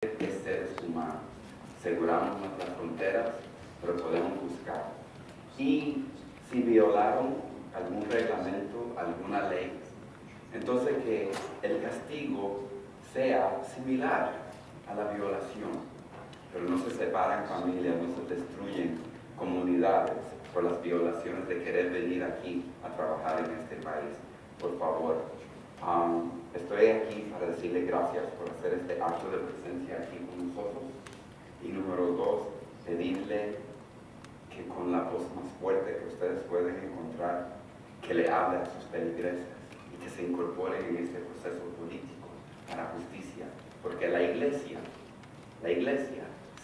es seres humanos. Aseguramos nuestras fronteras, pero podemos buscar. Y si violaron algún reglamento, alguna ley, entonces que el castigo sea similar a la violación. Pero no se separan familias, no se destruyen comunidades por las violaciones de querer venir aquí a trabajar en este país. Por favor, estoy aquí para decirle gracias por hacer este acto de presencia aquí con nosotros. Y número dos, pedirle que con la voz más fuerte que ustedes pueden encontrar, que le hable a sus feligreses y que se incorporen en este proceso político para justicia. Porque la iglesia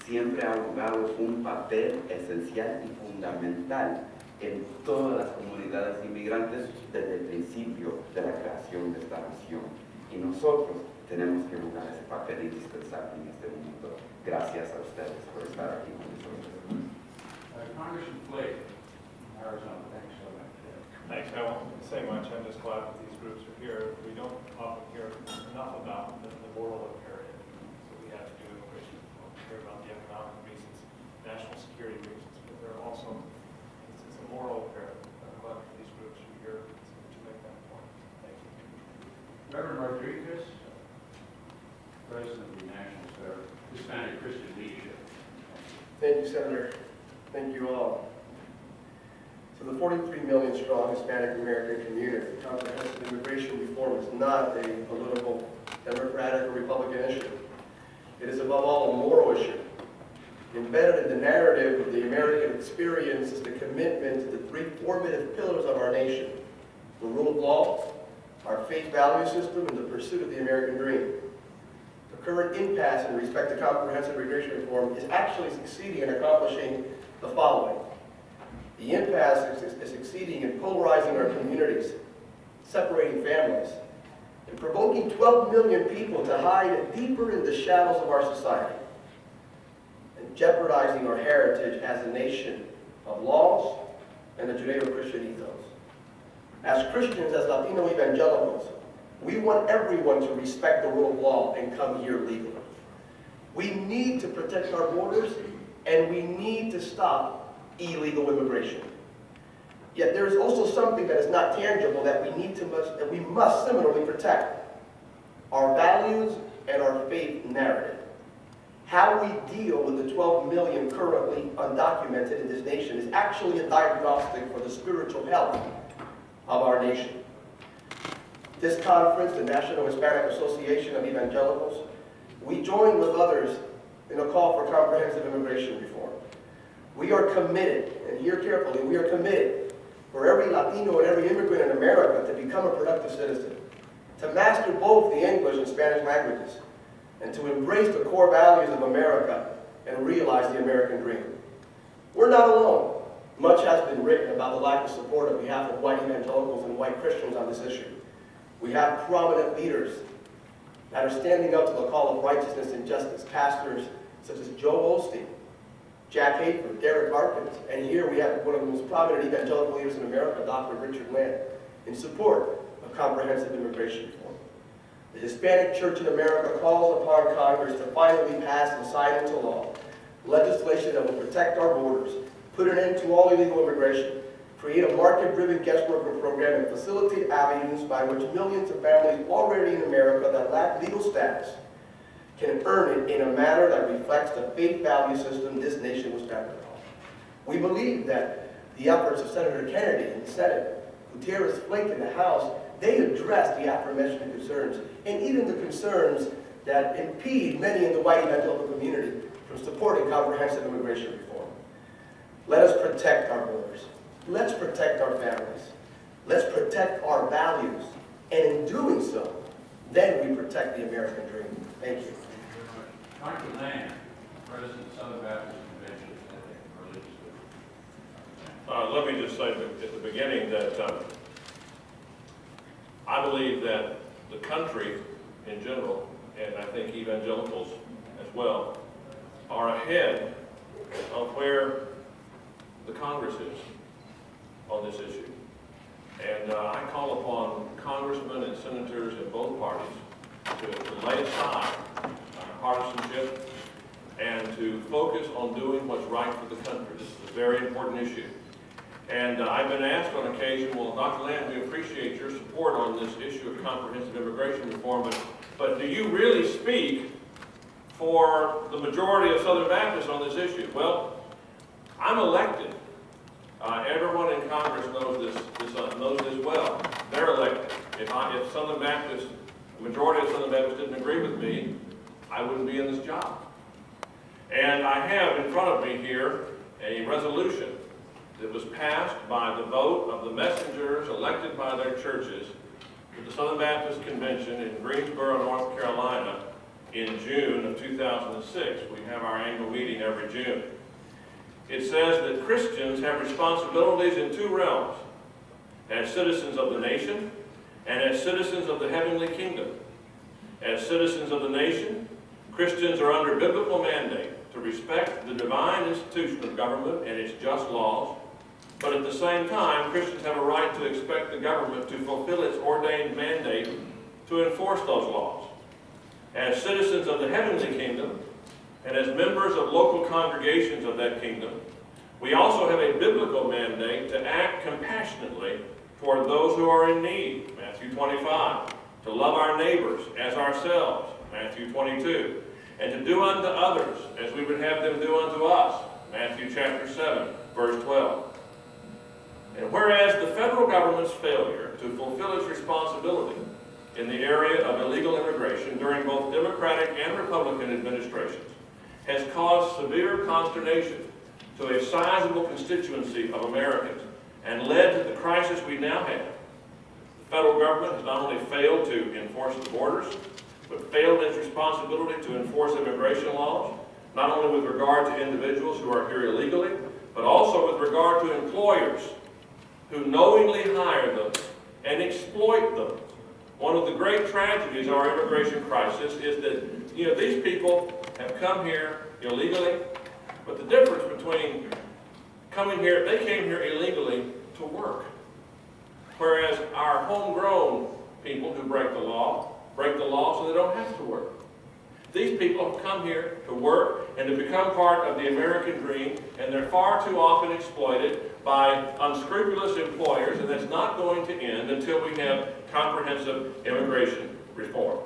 siempre ha jugado un papel esencial y fundamental en todas las comunidades inmigrantes desde el principio de la creación de esta nación. Y nosotros tenemos que jugar ese papel indispensable en este momento. Gracias a ustedes por estar aquí con nosotros. Congressman Flake, Arizona, thanks so much. Thanks. I won't say much. I'm just glad that these groups are here. We don't often hear enough about the moral imperative. So we have to do immigration. We hear about the economic reasons, national security reasons, but there are also it's a moral imperative. I'm glad that these groups are here to make that point. Thank you. Reverend Rodriguez, President of the National Center for Hispanic Christian Leadership. Thank you, Senator. Thank you all. So the 43 million strong Hispanic American community, comprehensive immigration reform is not a political Democratic or Republican issue. It is above all a moral issue. Embedded in the narrative of the American experience is the commitment to the three formative pillars of our nation: the rule of law, our faith value system, and the pursuit of the American dream. The current impasse in respect to comprehensive immigration reform is actually succeeding in accomplishing the following. The impasse is succeeding in polarizing our communities, separating families, and provoking 12 million people to hide deeper in the shadows of our society, and jeopardizing our heritage as a nation of laws and the Judeo-Christian ethos. As Christians, as Latino evangelicals, we want everyone to respect the rule of law and come here legally. We need to protect our borders, and we need to stop illegal immigration. Yet there is also something that is not tangible that we must similarly protect: our values and our faith narrative. How we deal with the 12 million currently undocumented in this nation is actually a diagnostic for the spiritual health of our nation. This conference, the National Hispanic Association of Evangelicals, we join with others in a call for comprehensive immigration reform. We are committed, and hear carefully, we are committed for every Latino and every immigrant in America to become a productive citizen, to master both the English and Spanish languages, and to embrace the core values of America and realize the American dream. We're not alone. Much has been written about the lack of support on behalf of white evangelicals and white Christians on this issue. We have prominent leaders that are standing up to the call of righteousness and justice, pastors such as Joe Osteen, Jack Hayford, Derek Harkins, and here we have one of the most prominent evangelical leaders in America, Dr. Richard Land, in support of comprehensive immigration reform. The Hispanic Church in America calls upon Congress to finally pass and sign into law legislation that will protect our borders, put an end to all illegal immigration, create a market-driven guest worker program, and facilitate avenues by which millions of families already in America that lack legal status can earn it in a manner that reflects the faith value system this nation was founded on. We believe that the efforts of Senator Kennedy in the Senate, Gutierrez, Flake in the House, they address the aforementioned concerns, and even the concerns that impede many in the white evangelical community from supporting comprehensive immigration reform. Let us protect our borders. Let's protect our families. Let's protect our values. And in doing so, then we protect the American dream. Thank you. Dr. Land, President of Southern Baptist Convention and Religious Liberty. Let me just say at the beginning that I believe that the country in general, and I think evangelicals as well, are ahead of where the Congress is on this issue. And I call upon congressmen and senators in both parties to lay aside partisanship and to focus on doing what's right for the country. This is a very important issue. And I've been asked on occasion, well, Dr. Lamb, we appreciate your support on this issue of comprehensive immigration reform, but do you really speak for the majority of Southern Baptists on this issue? Well, I'm elected. Everyone in Congress knows this well. They're elected. If Southern Baptists, the majority of Southern Baptists didn't agree with me, I wouldn't be in this job. And I have in front of me here a resolution that was passed by the vote of the messengers elected by their churches to the Southern Baptist Convention in Greensboro, North Carolina in June of 2006. We have our annual meeting every June. It says that Christians have responsibilities in two realms: as citizens of the nation and as citizens of the heavenly kingdom. As citizens of the nation, Christians are under biblical mandate to respect the divine institution of government and its just laws, but at the same time, Christians have a right to expect the government to fulfill its ordained mandate to enforce those laws. As citizens of the heavenly kingdom, and as members of local congregations of that kingdom, we also have a biblical mandate to act compassionately toward those who are in need, Matthew 25, to love our neighbors as ourselves, Matthew 22, and to do unto others as we would have them do unto us, Matthew chapter 7, verse 12. And whereas the federal government's failure to fulfill its responsibility in the area of illegal immigration during both Democratic and Republican administrations has caused severe consternation to a sizable constituency of Americans and led to the crisis we now have, the federal government has not only failed to enforce the borders, but failed in its responsibility to enforce immigration laws, not only with regard to individuals who are here illegally, but also with regard to employers who knowingly hire them and exploit them. One of the great tragedies of our immigration crisis is that, these people have come here illegally, but the difference between coming here, they came here illegally to work. Whereas our homegrown people who break the law so they don't have to work. These people have come here to work and to become part of the American dream, and they're far too often exploited by unscrupulous employers, and that's not going to end until we have comprehensive immigration reform.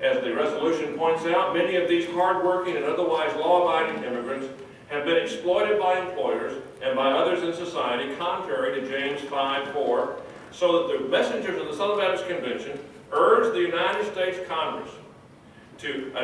As the resolution points out, many of these hardworking and otherwise law-abiding immigrants have been exploited by employers and by others in society, contrary to James 5:4, so that the messengers of the Southern Baptist Convention urge the United States Congress to